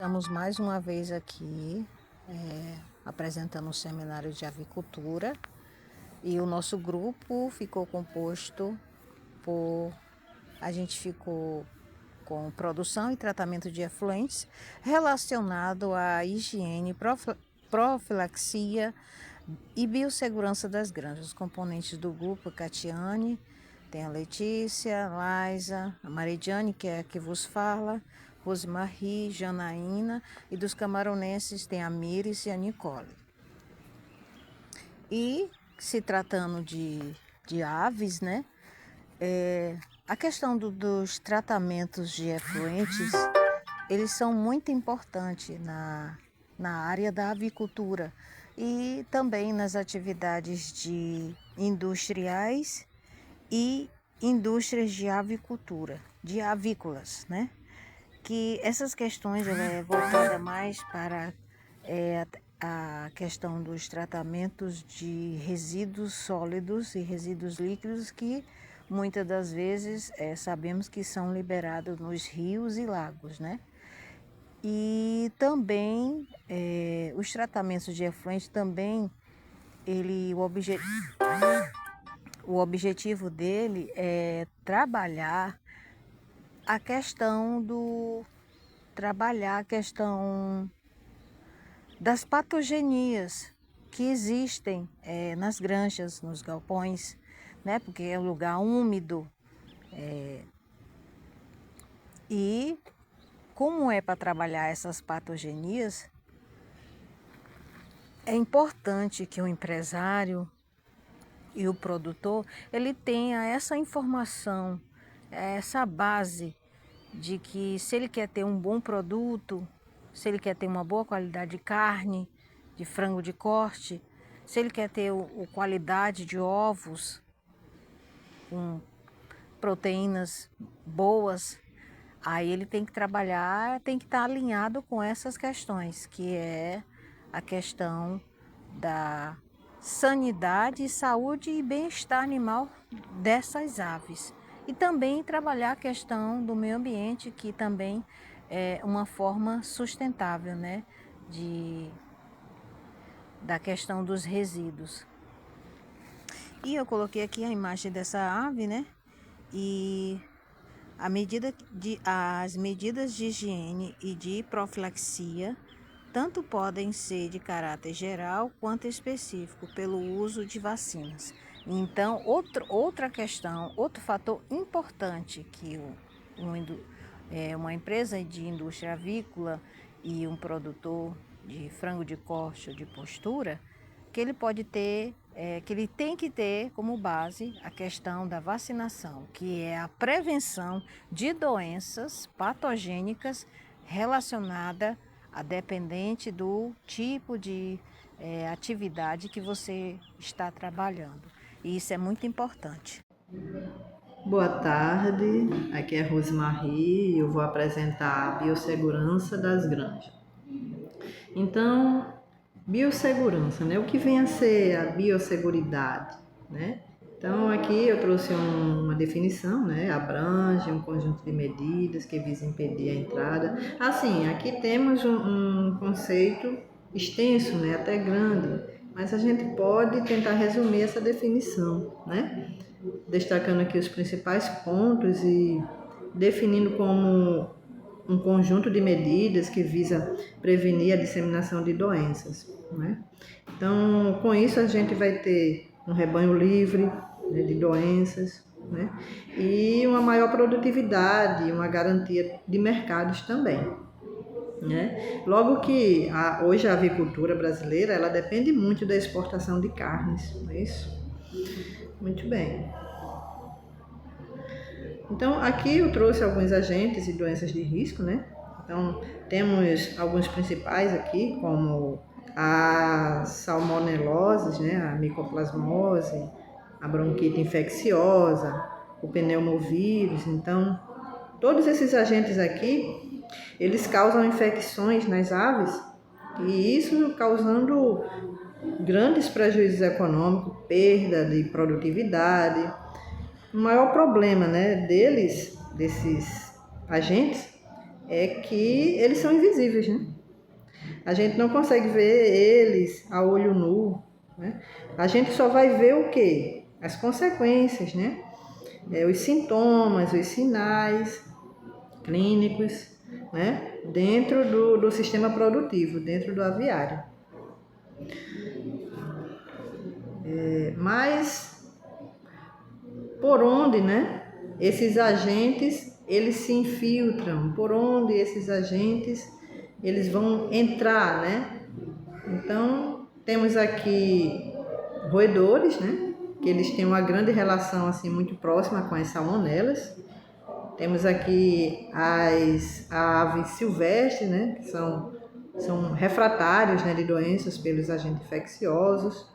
Estamos mais uma vez aqui apresentando um seminário de avicultura e o nosso grupo ficou composto por... A gente ficou com produção e tratamento de efluentes relacionado à higiene, profilaxia e biossegurança das granjas. Os componentes do grupo, Catiane, tem a Letícia, Laisa, a Maridiane, que é a que vos fala, Rosmarie, Janaína, e dos camaronenses tem a Mires e a Nicole. E se tratando de aves, né? A questão dos tratamentos de efluentes, eles são muito importantes na área da avicultura e também nas atividades industriais e indústrias de avicultura, de avícolas, né? Que essas questões ela é voltada mais para a questão dos tratamentos de resíduos sólidos e resíduos líquidos que muitas das vezes sabemos que são liberados nos rios e lagos, né? E também os tratamentos de efluentes também, o objetivo dele é trabalhar a questão das patogenias que existem nas granjas, nos galpões, né? Porque é um lugar úmido. E como é para trabalhar essas patogenias, é importante que o empresário e o produtor ele tenha essa informação, essa base de que se ele quer ter um bom produto, se ele quer ter uma boa qualidade de carne, de frango de corte, se ele quer ter qualidade de ovos com proteínas boas, aí ele tem que trabalhar, tem que estar alinhado com essas questões, que é a questão da sanidade, saúde e bem-estar animal dessas aves. E também trabalhar a questão do meio ambiente, que também é uma forma sustentável, né, da questão dos resíduos. E eu coloquei aqui a imagem dessa ave, né, e as medidas de higiene e de profilaxia tanto podem ser de caráter geral quanto específico pelo uso de vacinas. Então, outra questão, outro fator importante que uma empresa de indústria avícola e um produtor de frango de corte ou de postura, que ele pode ter, que ele tem que ter como base a questão da vacinação, que é a prevenção de doenças patogênicas relacionadas a dependente do tipo de atividade que você está trabalhando. E isso é muito importante. Boa tarde, aqui é Rosmarie e eu vou apresentar a biossegurança das granjas. Então, biossegurança, né? O que vem a ser a biosseguridade, né? Então, aqui eu trouxe uma definição, né? Abrange um conjunto de medidas que visa impedir a entrada. Assim, aqui temos um conceito extenso, né? Até grande, mas a gente pode tentar resumir essa definição, né? Destacando aqui os principais pontos e definindo como um conjunto de medidas que visa prevenir a disseminação de doenças, né? Então, com isso a gente vai ter um rebanho livre, né, de doenças, né? E uma maior produtividade, uma garantia de mercados também, né? Logo que hoje a avicultura brasileira ela depende muito da exportação de carnes, não é isso? Muito bem. Então, aqui eu trouxe alguns agentes e doenças de risco, né? Então, temos alguns principais aqui, como a salmonelose, né? A micoplasmose, a bronquite infecciosa, o pneumovírus. Então, todos esses agentes aqui, eles causam infecções nas aves e isso causando grandes prejuízos econômicos, perda de produtividade. O maior problema, né, desses agentes, é que eles são invisíveis, né? A gente não consegue ver eles a olho nu, né? A gente só vai ver o quê? As consequências, né? Os sintomas, os sinais clínicos, né? Dentro do sistema produtivo, dentro do aviário. Mas por onde, né? Esses agentes, eles se infiltram, por onde esses agentes, eles vão entrar, né? Então, temos aqui roedores, né? Que eles têm uma grande relação, assim, muito próxima com as salmonelas. Temos aqui as aves silvestres, né? Que são refratários, né, de doenças pelos agentes infecciosos.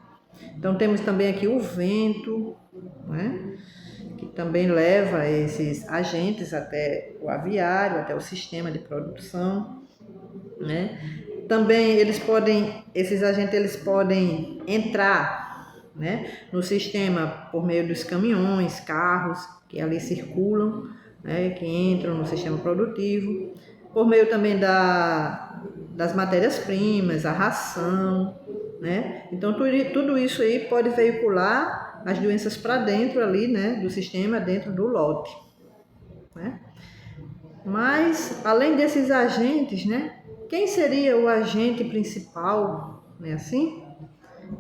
Então, temos também aqui o vento, né? Que também leva esses agentes até o aviário, até o sistema de produção, né? Também esses agentes eles podem entrar, né, no sistema por meio dos caminhões, carros que ali circulam, né, que entram no sistema produtivo, por meio também das matérias-primas, a ração, né? Então tudo isso aí pode veicular as doenças para dentro ali, né, do sistema, dentro do lote, né? Mas além desses agentes, né, quem seria o agente principal, né, assim?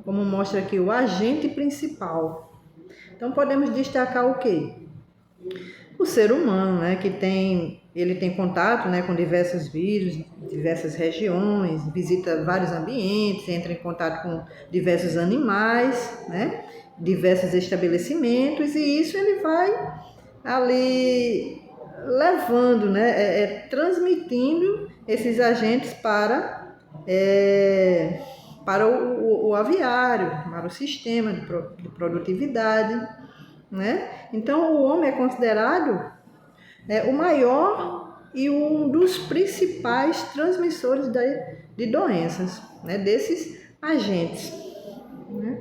Como mostra aqui, o agente principal. Então podemos destacar o quê? O ser humano, né, ele tem contato, né, com diversos vírus, diversas regiões, visita vários ambientes, entra em contato com diversos animais, né, diversos estabelecimentos, e isso ele vai ali levando, né, transmitindo esses agentes para o aviário, para o sistema de produtividade, né? Então, o homem é considerado, né, o maior e um dos principais transmissores de doenças, né, desses agentes, né?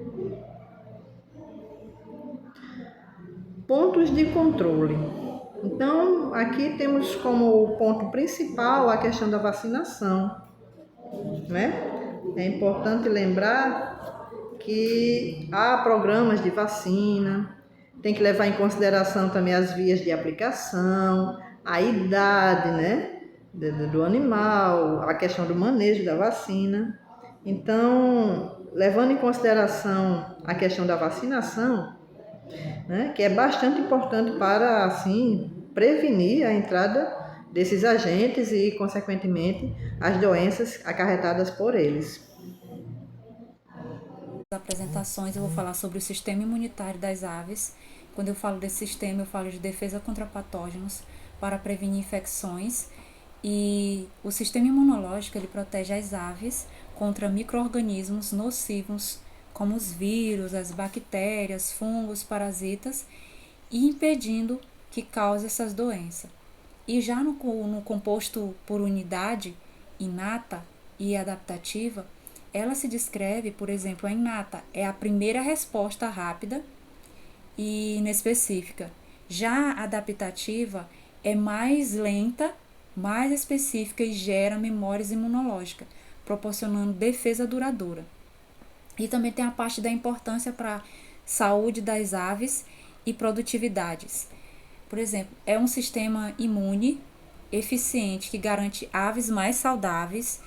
Pontos de controle. Então, aqui temos como ponto principal a questão da vacinação, né? É importante lembrar que há programas de vacina, tem que levar em consideração também as vias de aplicação, a idade, né, do animal, a questão do manejo da vacina. Então, levando em consideração a questão da vacinação, né, que é bastante importante para, assim, prevenir a entrada desses agentes e, consequentemente, as doenças acarretadas por eles. Nas apresentações eu vou falar sobre o sistema imunitário das aves. Quando eu falo desse sistema, eu falo de defesa contra patógenos para prevenir infecções. E o sistema imunológico ele protege as aves contra micro-organismos nocivos, como os vírus, as bactérias, fungos, parasitas, e impedindo que cause essas doenças. E já no composto por unidade, inata e adaptativa, ela se descreve, por exemplo, a inata é a primeira resposta rápida e inespecífica. Já a adaptativa é mais lenta, mais específica e gera memórias imunológicas, proporcionando defesa duradoura. E também tem a parte da importância para a saúde das aves e produtividades. Por exemplo, é um sistema imune eficiente que garante aves mais saudáveis,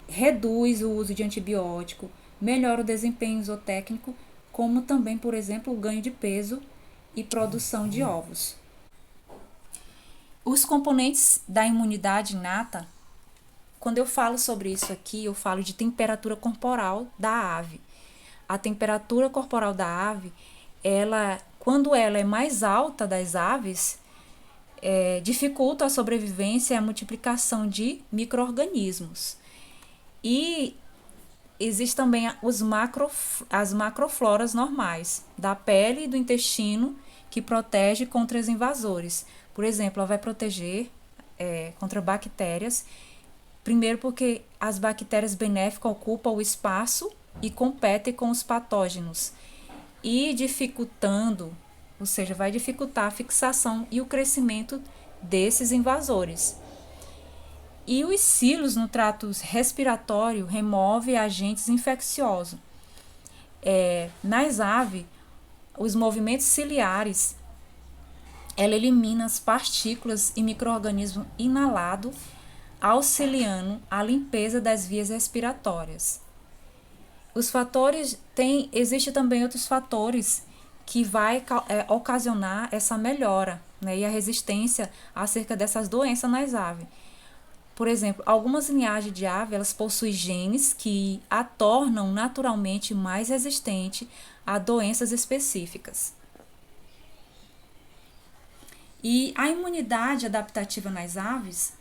reduz o uso de antibiótico, melhora o desempenho zootécnico, como também, por exemplo, o ganho de peso e produção de ovos. Os componentes da imunidade inata, quando eu falo sobre isso aqui, eu falo de temperatura corporal da ave. A temperatura corporal da ave, quando ela é mais alta das aves, dificulta a sobrevivência e a multiplicação de micro-organismos. E existem também as macrofloras normais, da pele e do intestino, que protege contra os invasores. Por exemplo, ela vai proteger contra bactérias, primeiro porque as bactérias benéficas ocupam o espaço e competem com os patógenos, e dificultando, ou seja, vai dificultar a fixação e o crescimento desses invasores. E os cilos no trato respiratório removem agentes infecciosos. Nas aves, os movimentos ciliares, ela elimina as partículas e micro-organismos inalados, auxiliando a limpeza das vias respiratórias. Os fatores, existe também outros fatores que vai ocasionar essa melhora, né, e a resistência acerca dessas doenças nas aves. Por exemplo, algumas linhagens de ave, elas possuem genes que a tornam naturalmente mais resistente a doenças específicas. E a imunidade adaptativa nas aves,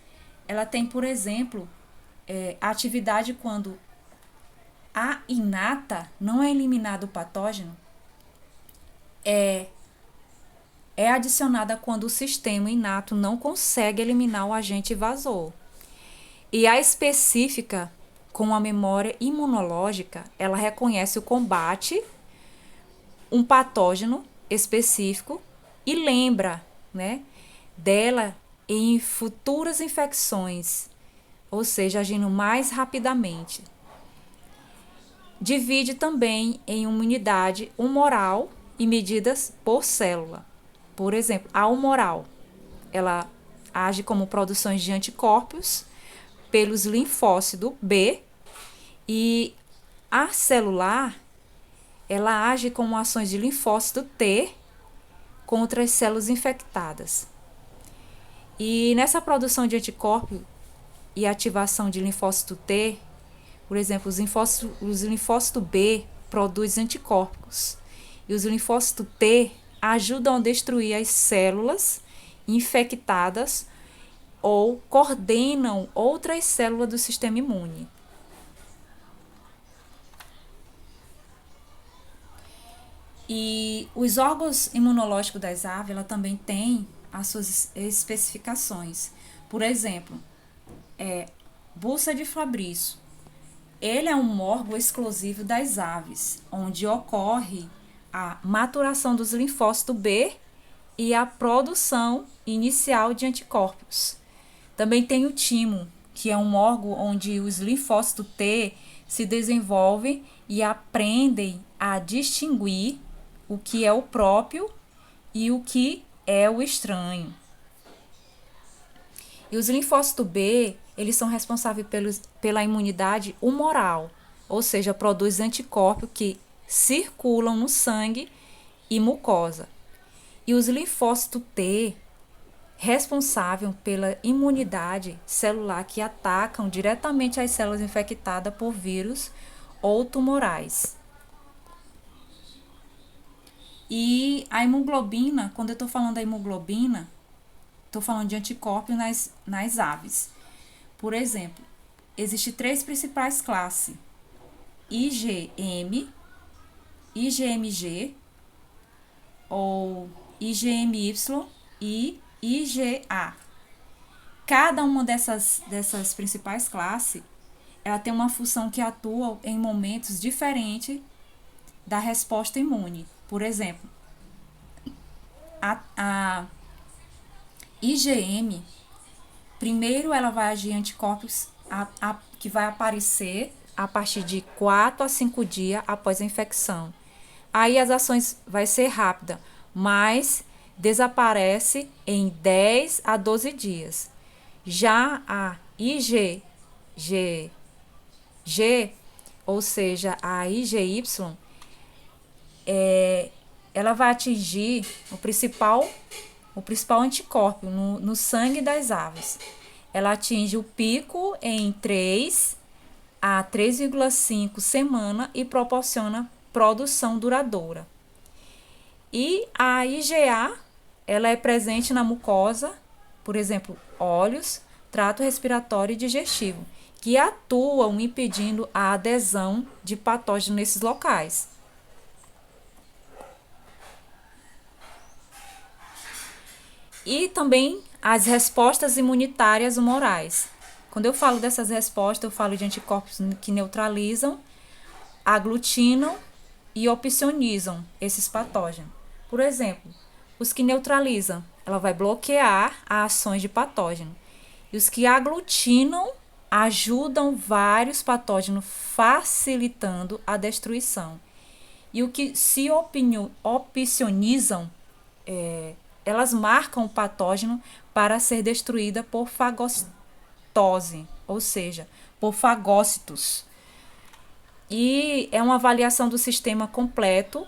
ela tem, por exemplo, a atividade quando a inata não é eliminado o patógeno, é adicionada quando o sistema inato não consegue eliminar o agente invasor. E a específica, com a memória imunológica, ela reconhece o combate, um patógeno específico e lembra, né, dela em futuras infecções, ou seja, agindo mais rapidamente. Divide também em imunidade humoral e medidas por célula. Por exemplo, a humoral, ela age como produções de anticorpos pelos linfócitos B, e a celular, ela age como ações de linfócito T contra as células infectadas. E nessa produção de anticorpos e ativação de linfócito T, por exemplo, os linfócitos B produzem anticorpos e os linfócitos T ajudam a destruir as células infectadas ou coordenam outras células do sistema imune. E os órgãos imunológicos das aves, ela também tem as suas especificações. Por exemplo, Bursa de Fabrício. Ele é um órgão exclusivo das aves, onde ocorre a maturação dos linfócitos B e a produção inicial de anticorpos. Também tem o timo, que é um órgão onde os linfócitos T se desenvolvem e aprendem a distinguir o que é o próprio e o que é o estranho. E os linfócitos B, eles são responsáveis pela imunidade humoral, ou seja, produzem anticorpos que circulam no sangue e mucosa. E os linfócitos T, responsável pela imunidade celular, que atacam diretamente as células infectadas por vírus ou tumorais. E a hemoglobina, quando eu estou falando da hemoglobina, estou falando de anticorpos nas aves. Por exemplo, existem 3 principais classes: IgM, IgMG, ou IgMY e IgA. Cada uma dessas principais classes, ela tem uma função que atua em momentos diferentes da resposta imune. Por exemplo, a IgM, primeiro ela vai agir em anticorpos que vai aparecer a partir de 4 a 5 dias após a infecção. Aí as ações vai ser rápida, mas desaparece em 10 a 12 dias. Já a IgG, ou seja, a IgY, ela vai atingir o principal anticorpo no sangue das aves. Ela atinge o pico em 3 a 3,5 semanas e proporciona produção duradoura. E a IgA, ela é presente na mucosa, por exemplo, olhos, trato respiratório e digestivo, que atuam impedindo a adesão de patógenos nesses locais. E também as respostas imunitárias humorais. Quando eu falo dessas respostas, eu falo de anticorpos que neutralizam, aglutinam e opsonizam esses patógenos. Por exemplo, os que neutralizam, ela vai bloquear as ações de patógeno. E os que aglutinam ajudam vários patógenos, facilitando a destruição. E o que se opcionizam, elas marcam o patógeno para ser destruída por fagocitose, ou seja, por fagócitos. E é uma avaliação do sistema completo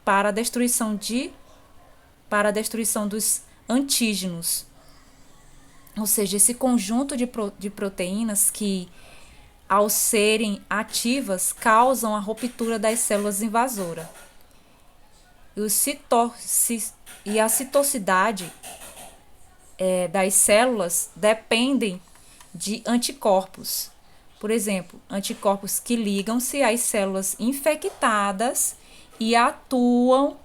para a destruição dos antígenos. Ou seja, esse conjunto de proteínas que, ao serem ativas, causam a ruptura das células invasoras. E a citocidade das células dependem de anticorpos. Por exemplo, anticorpos que ligam-se às células infectadas e atuam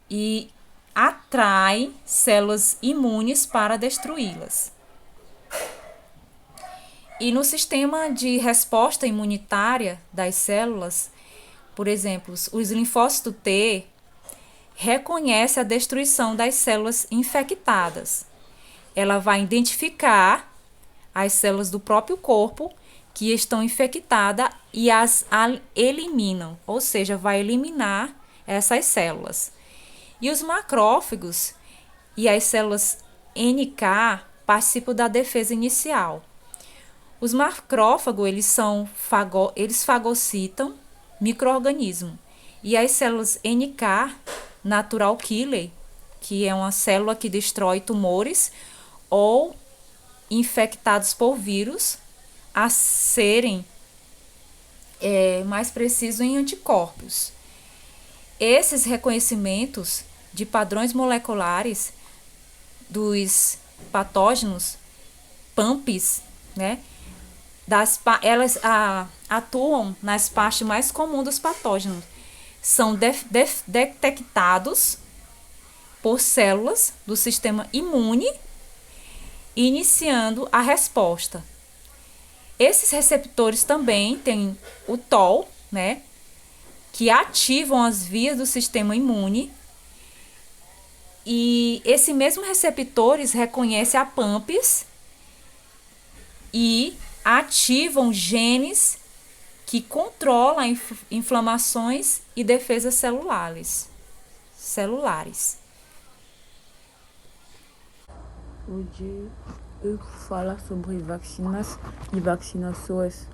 e atraem células imunes para destruí-las. E no sistema de resposta imunitária das células, por exemplo, os linfócitos T reconhece a destruição das células infectadas. Ela vai identificar as células do próprio corpo que estão infectadas e as eliminam, ou seja, vai eliminar essas células. E os macrófagos e as células NK participam da defesa inicial. Os macrófagos, eles fagocitam micro-organismo. E as células NK, natural killer, que é uma célula que destrói tumores ou infectados por vírus, a serem mais precisos em anticorpos. Esses reconhecimentos de padrões moleculares dos patógenos, PAMPs, né? Elas atuam nas partes mais comuns dos patógenos. São detectados por células do sistema imune, iniciando a resposta. Esses receptores também têm o TOL, né, que ativam as vias do sistema imune. E esses mesmos receptores reconhecem a PAMPs e ativam genes que controlam inflamações e defesas celulares. Hoje eu vou falar sobre vacinas e vacinações.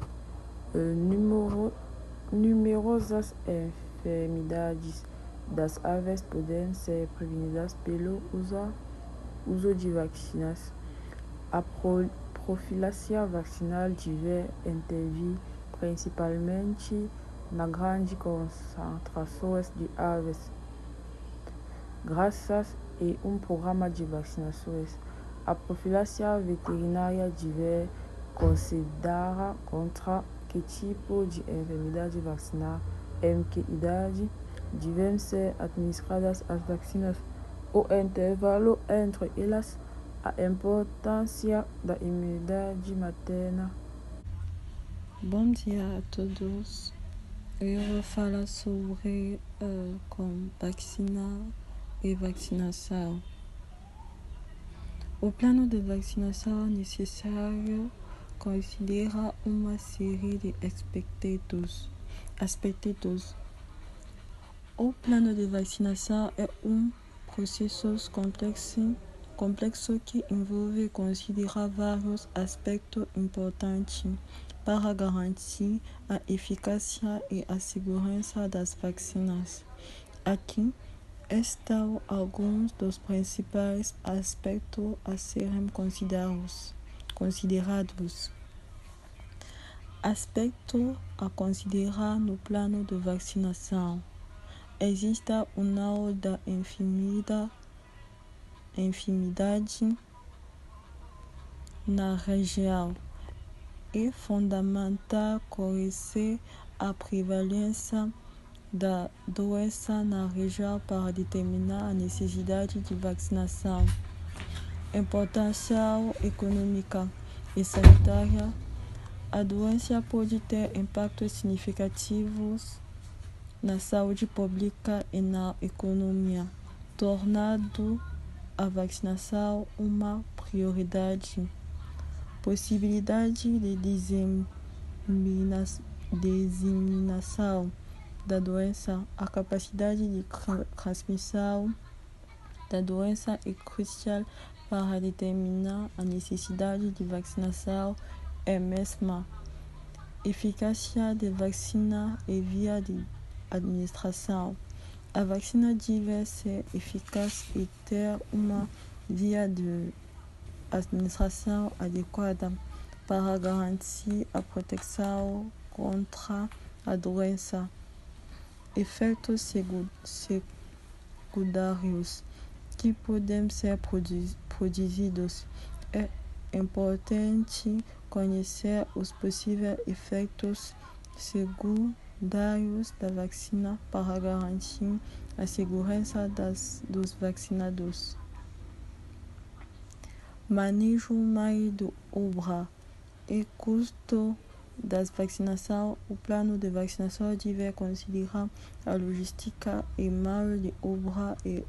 Numerosas enfermidades das aves podem ser prevenidas pelo uso de vacinas. A profilaxia vacinal deve intervir principalmente na grandes concentrações de aves, graças a um programa de vacinações. A profilaxia veterinária deve considerar contra que tipo de enfermidade vacinar, em que idade devem ser administradas as vacinas, o intervalo entre elas, a importância da imunidade materna. Bom dia a todos. Eu vou falar sobre como vacinar e vacinação. O plano de vacinação necessário considera uma série de aspectos. O plano de vacinação é um processo complexo que envolve considerar vários aspectos importantes para garantir a eficácia e a segurança das vacinas. Aqui estão alguns dos principais aspectos a serem considerados. Aspecto a considerar no plano de vacinação. Existe um número da enfermidade na região. É fundamental conhecer a prevalência da doença na região para determinar a necessidade de vacinação. Importância econômica e sanitária. A doença pode ter impactos significativos na saúde pública e na economia, tornando a vacinação uma prioridade. possibilidade de disseminação da doença, a capacidade de transmissão da doença é crucial para determinar a necessidade de vacinação e mesmo eficácia de vacina e via de administração. A vacina deve ser eficaz e ter uma via de administração adequada para garantir a proteção contra a doença. Efeitos secundários que podem ser produzidos. É importante conhecer os possíveis efeitos secundários da vacina para garantir a segurança dos vacinados. Manejo meio de obra e custo das vacinações. O plano de vacinação deve considerar a logística e meio de obra e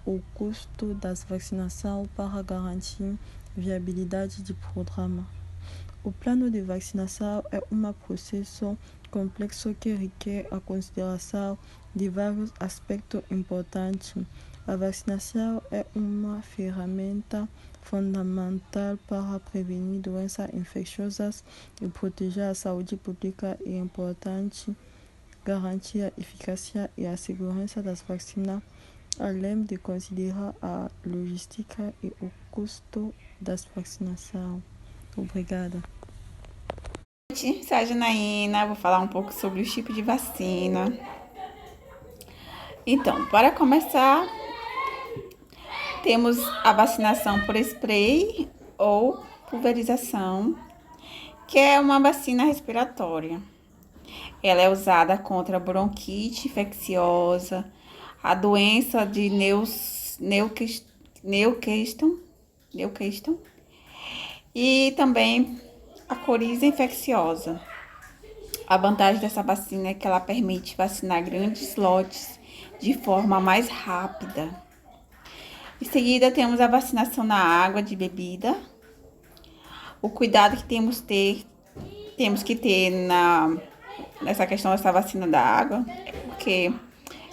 o custo das vacinações para garantir a viabilidade do programa. O plano de vacinação é um processo complexo que requer a consideração de vários aspectos importantes. A vacinação é uma ferramenta fundamental para prevenir doenças infecciosas e proteger a saúde pública. É importante garantir a eficácia e a segurança das vacinas, além de considerar a logística e o custo das vacinações. Obrigada. Sou a Janaína, vou falar um pouco sobre os tipos de vacina. Então, para começar, temos a vacinação por spray ou pulverização, que é uma vacina respiratória. Ela é usada contra a bronquite infecciosa, a doença de Newcastle e também a coriza infecciosa. A vantagem dessa vacina é que ela permite vacinar grandes lotes de forma mais rápida. Em seguida, temos a vacinação na água de bebida. O cuidado que temos que ter nessa questão dessa vacina da água é porque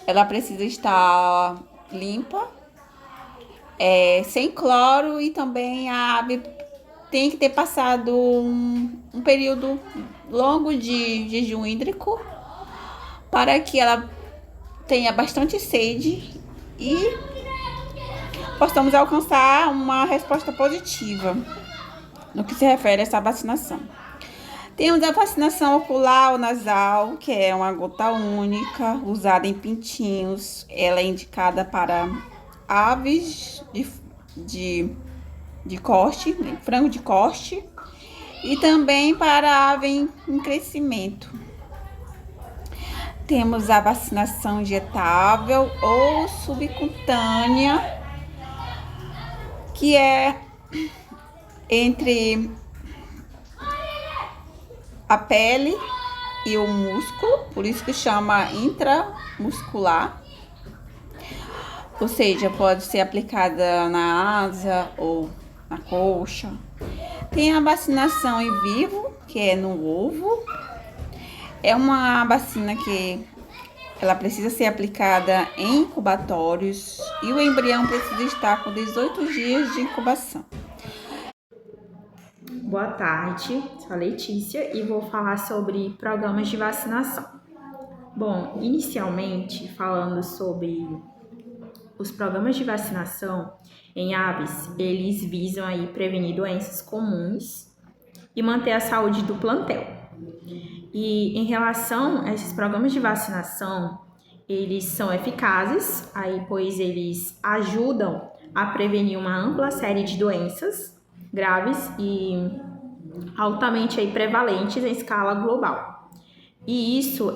ela precisa estar limpa, sem cloro, e também a ave tem que ter passado um período longo de jejum hídrico para que ela tenha bastante sede e possamos alcançar uma resposta positiva no que se refere a essa vacinação. Temos a vacinação ocular ou nasal, que é uma gota única, usada em pintinhos. Ela é indicada para aves de corte, frango de corte, e também para ave em crescimento. Temos a vacinação injetável ou subcutânea, que é entre a pele e o músculo, por isso que chama intramuscular. Ou seja, pode ser aplicada na asa ou na coxa. Tem a vacinação em vivo, que é no ovo. É uma vacina que ela precisa ser aplicada em incubatórios e o embrião precisa estar com 18 dias de incubação. Boa tarde, sou a Letícia e vou falar sobre programas de vacinação. Bom, inicialmente falando sobre os programas de vacinação em aves, eles visam aí prevenir doenças comuns e manter a saúde do plantel. E em relação a esses programas de vacinação, eles são eficazes, pois eles ajudam a prevenir uma ampla série de doenças graves e altamente prevalentes em escala global. E isso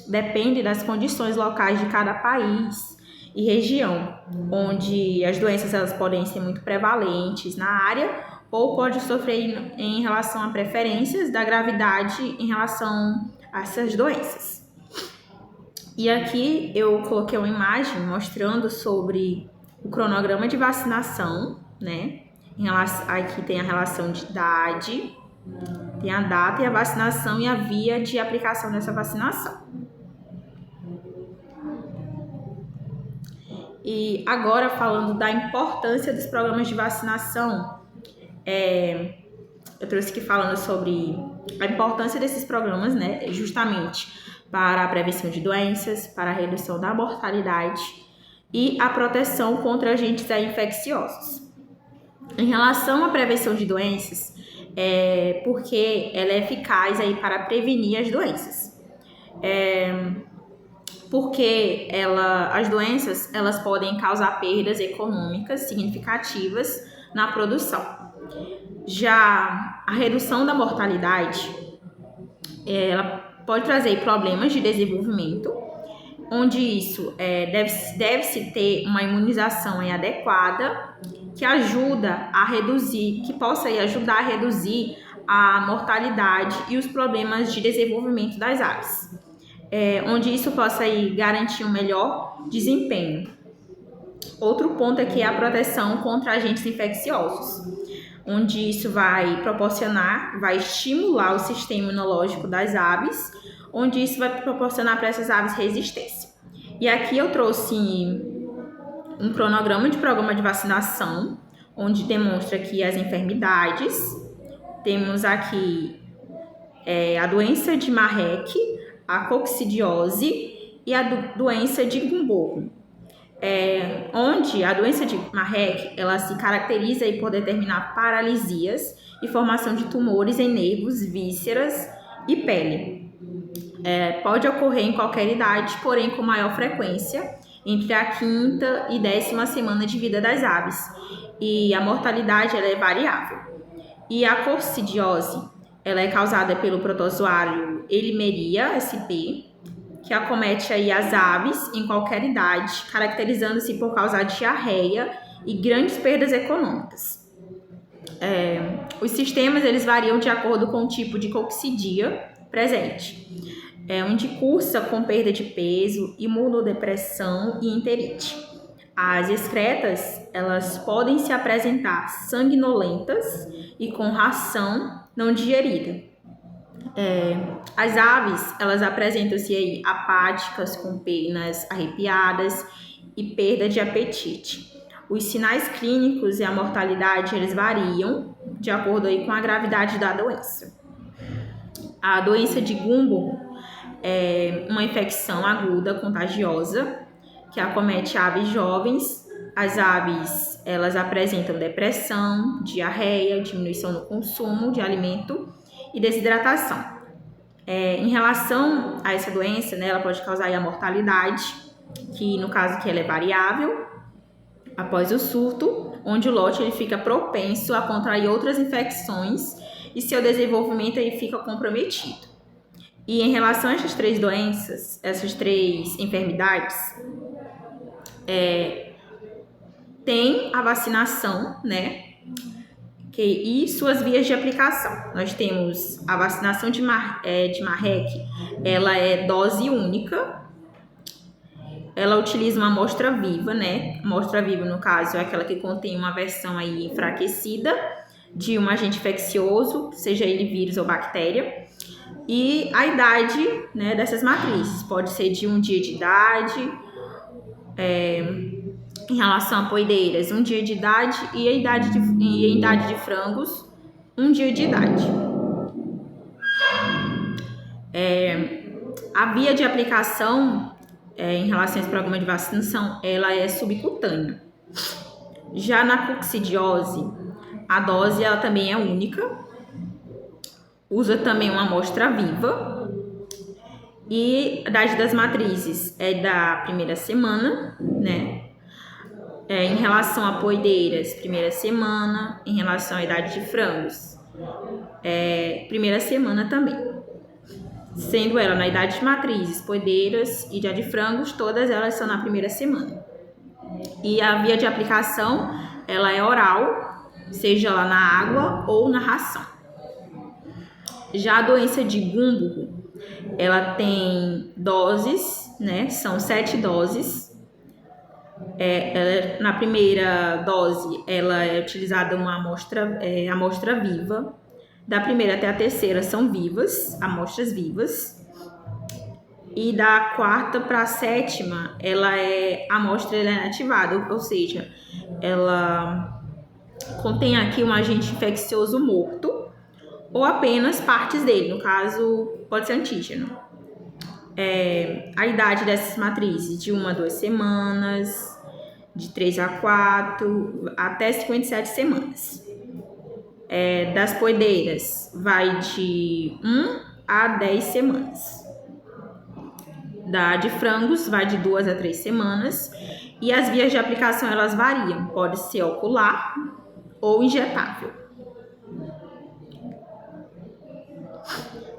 depende das condições locais de cada país e região, onde as doenças elas podem ser muito prevalentes na área ou pode sofrer em relação a preferências da gravidade em relação a essas doenças. E aqui eu coloquei uma imagem mostrando sobre o cronograma de vacinação, né? Aqui tem a relação de idade, tem a data e a vacinação e a via de aplicação dessa vacinação. E agora, falando da importância dos programas de vacinação, eu trouxe aqui falando sobre a importância desses programas, né, justamente para a prevenção de doenças, para a redução da mortalidade e a proteção contra agentes infecciosos. Em relação à prevenção de doenças, porque ela é eficaz aí para prevenir as doenças. Porque as doenças elas podem causar perdas econômicas significativas na produção. Já a redução da mortalidade, ela pode trazer problemas de desenvolvimento, onde isso deve-se ter uma imunização adequada que ajuda a reduzir, que possa ajudar a reduzir a mortalidade e os problemas de desenvolvimento das aves. Onde isso possa garantir um melhor desempenho. Outro ponto aqui é a proteção contra agentes infecciosos, onde isso vai estimular o sistema imunológico das aves, onde isso vai proporcionar para essas aves resistência. E aqui eu trouxe um cronograma de programa de vacinação, onde demonstra aqui as enfermidades. Temos aqui a doença de Marek, a coccidiose e a doença de Gumboro. Onde a doença de Marek ela se caracteriza por determinar paralisias e formação de tumores em nervos, vísceras e pele. Pode ocorrer em qualquer idade, porém com maior frequência, entre a 5ª e 10ª semana de vida das aves. E a mortalidade ela é variável. E a coccidiose ela é causada pelo protozoário Elimeria sp, que acomete aí as aves em qualquer idade, caracterizando-se por causar diarreia e grandes perdas econômicas. Os sistemas eles variam de acordo com o tipo de coccidia presente, onde cursa com perda de peso, imunodepressão e enterite. As excretas elas podem se apresentar sanguinolentas e com ração não digerida. As aves elas apresentam-se aí apáticas, com penas arrepiadas e perda de apetite. Os sinais clínicos e a mortalidade eles variam de acordo aí com a gravidade da doença. A doença de Gumboro é uma infecção aguda contagiosa que acomete aves jovens. As aves elas apresentam depressão, diarreia, diminuição no consumo de alimento e desidratação. Em relação a essa doença, né, ela pode causar a mortalidade, que no caso que ela é variável, após o surto, onde o lote ele fica propenso a contrair outras infecções e seu desenvolvimento aí fica comprometido. E em relação a essas 3 doenças, essas 3 enfermidades, tem a vacinação, né? E suas vias de aplicação. Nós temos a vacinação de Marek, ela é dose única. Ela utiliza uma amostra viva, né? Amostra viva, no caso, é aquela que contém uma versão aí enfraquecida de um agente infeccioso, seja ele vírus ou bactéria. E a idade, né, dessas matrizes pode ser de 1 dia de idade, em relação a poideiras, 1 dia de idade, e a idade de frangos, 1 dia de idade. A via de aplicação em relação a esse programa de vacinação, ela é subcutânea. Já na coccidiose, a dose ela também é única, usa também uma amostra viva, e a idade das matrizes é da 1ª semana, né? Em relação a poideiras, 1ª semana. Em relação à idade de frangos, 1ª semana também. Sendo ela na idade de matrizes, poideiras e de frangos, todas elas são na 1ª semana. E a via de aplicação, ela é oral, seja lá na água ou na ração. Já a doença de Gumboro, ela tem doses, né? São 7 doses. Na primeira dose, ela é utilizada uma amostra viva. Da primeira até a terceira são vivas, amostras vivas. E da quarta para a sétima, a amostra é inativada, ou seja, ela contém aqui um agente infeccioso morto ou apenas partes dele, no caso, pode ser antígeno. A idade dessas matrizes, de 1 a 2 semanas, de 3 a 4, até 57 semanas. Das poedeiras, vai de 1 a 10 semanas. De frangos, vai de 2 a 3 semanas. E as vias de aplicação, elas variam. Pode ser ocular ou injetável.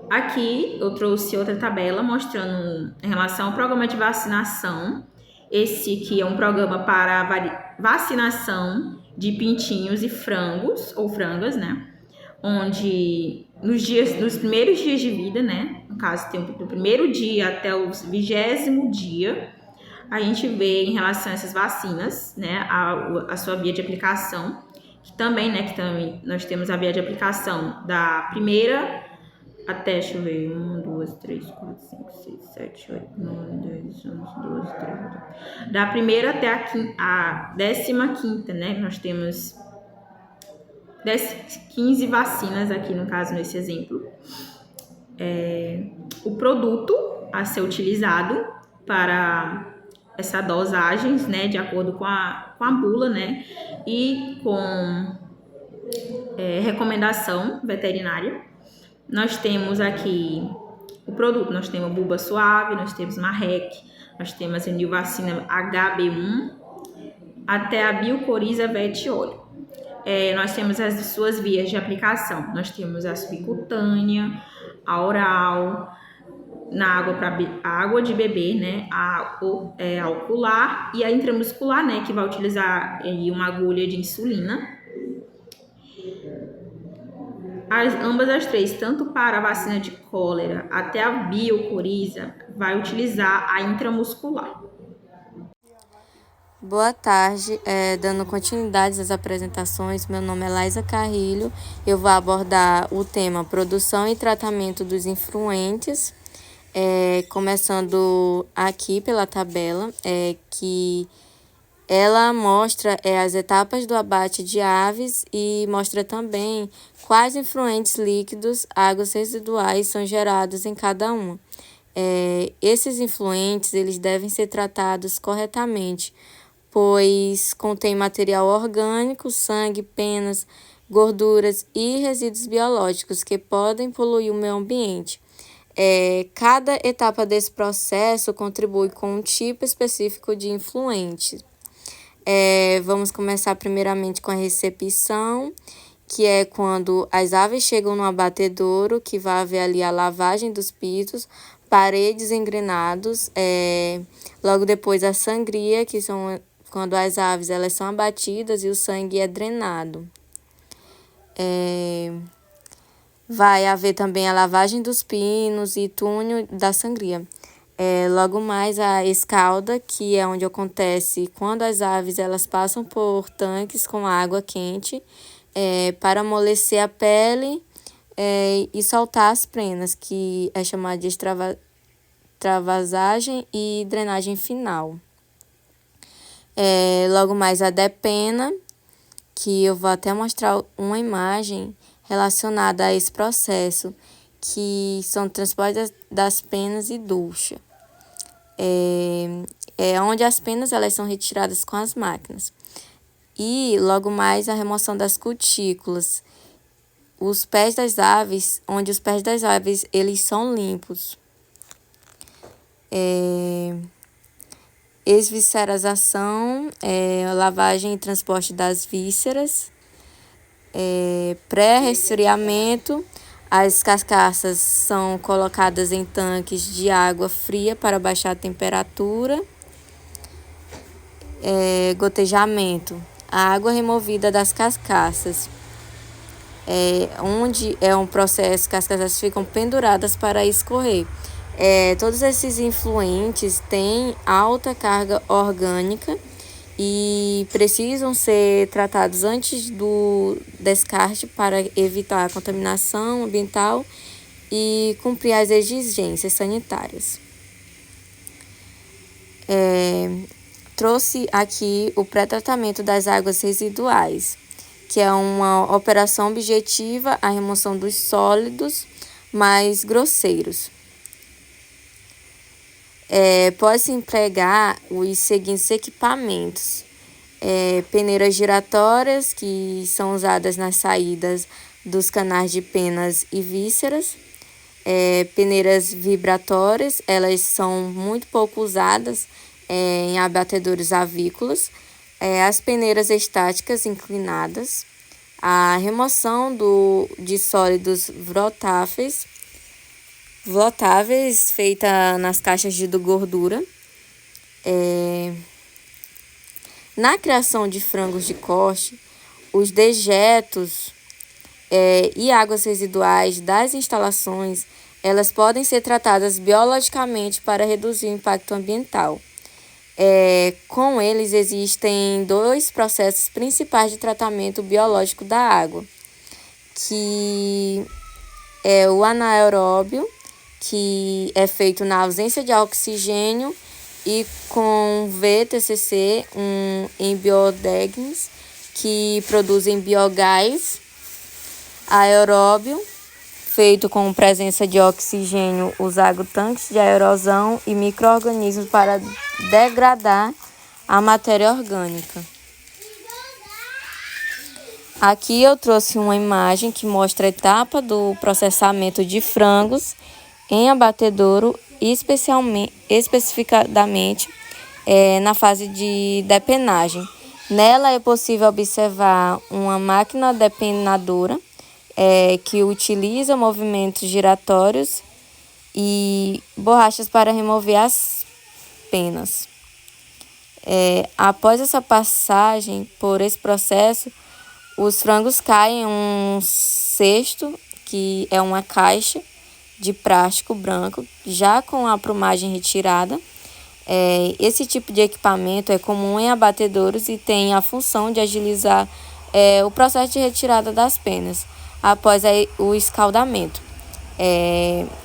Aqui eu trouxe outra tabela mostrando em relação ao programa de vacinação. Esse aqui é um programa para vacinação de pintinhos e frangos, ou frangas, né? Onde nos primeiros dias de vida, né? No caso, tem do primeiro dia até o 20º dia, a gente vê em relação a essas vacinas, né? A sua via de aplicação, que também nós temos a via de aplicação da primeira até, deixa eu ver, 1, 2, 3, 4, 5, 6, 7, 8, 9, 10, 11, 12, 13, 14. Da primeira até a 15ª, né? Nós temos 15 vacinas aqui, no caso, nesse exemplo. O produto a ser utilizado para essa dosagem, né? De acordo com a bula, né? E com recomendação veterinária. Nós temos aqui o produto, nós temos a Buba Suave, nós temos Marrec, nós temos a Nilvacina HB1, até a Biocoriza Vet-Óleo. Nós temos as suas vias de aplicação, nós temos a subcutânea, a oral, na água para água de beber, né, a ocular e a intramuscular, né, que vai utilizar aí uma agulha de insulina. Ambas as três, tanto para a vacina de cólera até a biocoriza, vai utilizar a intramuscular. Boa tarde, dando continuidade às apresentações, meu nome é Laísa Carrilho, eu vou abordar o tema produção e tratamento dos influentes, começando aqui pela tabela, que ela mostra as etapas do abate de aves e mostra também quais influentes líquidos, águas residuais são gerados em cada uma. Esses influentes eles devem ser tratados corretamente, pois contém material orgânico, sangue, penas, gorduras e resíduos biológicos que podem poluir o meio ambiente. Cada etapa desse processo contribui com um tipo específico de influente. Vamos começar primeiramente com a recepção, que é quando as aves chegam no abatedouro, que vai haver ali a lavagem dos pitos, paredes engrenados, logo depois a sangria, que são quando as aves elas são abatidas e o sangue é drenado. Vai haver também a lavagem dos pinos e túnel da sangria. Logo mais a escalda, que é onde acontece quando as aves elas passam por tanques com água quente para amolecer a pele e soltar as prenas, que é chamada de extravasagem e drenagem final. Logo mais a depena, que eu vou até mostrar uma imagem relacionada a esse processo, que são transportes das penas e ducha. Onde as penas elas são retiradas com as máquinas. E logo mais a remoção das cutículas. Os pés das aves, onde os pés das aves eles são limpos. Esvisceração, lavagem e transporte das vísceras. Pré-resfriamento. As carcaças são colocadas em tanques de água fria para baixar a temperatura. Gotejamento. A água removida das carcaças. Onde é um processo que as carcaças ficam penduradas para escorrer. Todos esses influentes têm alta carga orgânica e precisam ser tratados antes do descarte para evitar a contaminação ambiental e cumprir as exigências sanitárias. Trouxe aqui o pré-tratamento das águas residuais, que é uma operação objetiva à remoção dos sólidos mais grosseiros. Pode-se empregar os seguintes equipamentos: peneiras giratórias, que são usadas nas saídas dos canais de penas e vísceras. Peneiras vibratórias, elas são muito pouco usadas em abatedouros avícolas. As peneiras estáticas inclinadas, a remoção de sólidos voláteis feita nas caixas de gordura. Na criação de frangos de corte, os dejetos e águas residuais das instalações, elas podem ser tratadas biologicamente para reduzir o impacto ambiental. Com eles existem 2 processos principais de tratamento biológico da água, que é o anaeróbio, que é feito na ausência de oxigênio e com VTCC, em biodegnes, que produzem biogás. Aeróbio, feito com presença de oxigênio, usando tanques de aerosão e micro-organismos para degradar a matéria orgânica. Aqui eu trouxe uma imagem que mostra a etapa do processamento de frangos em abatedouro, especificadamente na fase de depenagem. Nela é possível observar uma máquina depenadora que utiliza movimentos giratórios e borrachas para remover as penas. Após essa passagem por esse processo, os frangos caem em um cesto, que é uma caixa de plástico branco, já com a plumagem retirada. Esse tipo de equipamento é comum em abatedouros e tem a função de agilizar o processo de retirada das penas após o escaldamento.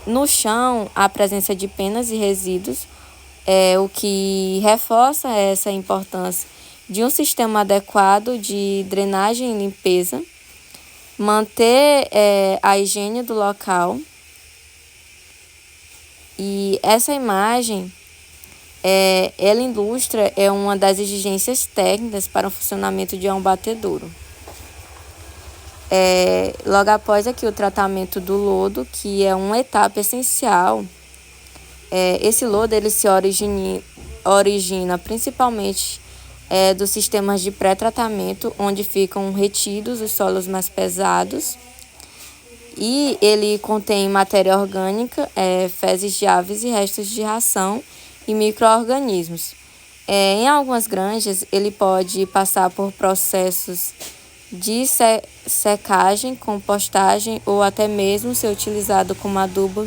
No chão, a presença de penas e resíduos, o que reforça essa importância de um sistema adequado de drenagem e limpeza, manter a higiene do local. E essa imagem, ela ilustra uma das exigências técnicas para o funcionamento de um abatedouro. Logo após aqui o tratamento do lodo, que é uma etapa essencial. Esse lodo ele se origina principalmente dos sistemas de pré-tratamento, onde ficam retidos os solos mais pesados. E ele contém matéria orgânica, fezes de aves e restos de ração e micro-organismos. Em algumas granjas, ele pode passar por processos de secagem, compostagem ou até mesmo ser utilizado como adubo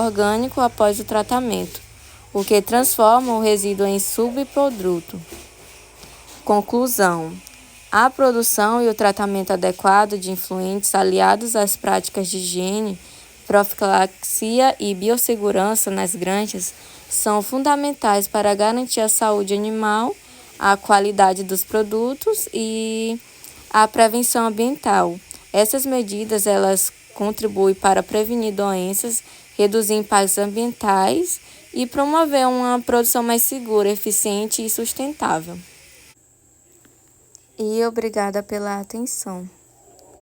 orgânico após o tratamento, o que transforma o resíduo em subproduto. Conclusão: a produção e o tratamento adequado de influentes aliados às práticas de higiene, profilaxia e biossegurança nas granjas são fundamentais para garantir a saúde animal, a qualidade dos produtos e a prevenção ambiental. Essas medidas elas contribuem para prevenir doenças, reduzir impactos ambientais e promover uma produção mais segura, eficiente e sustentável. E obrigada pela atenção.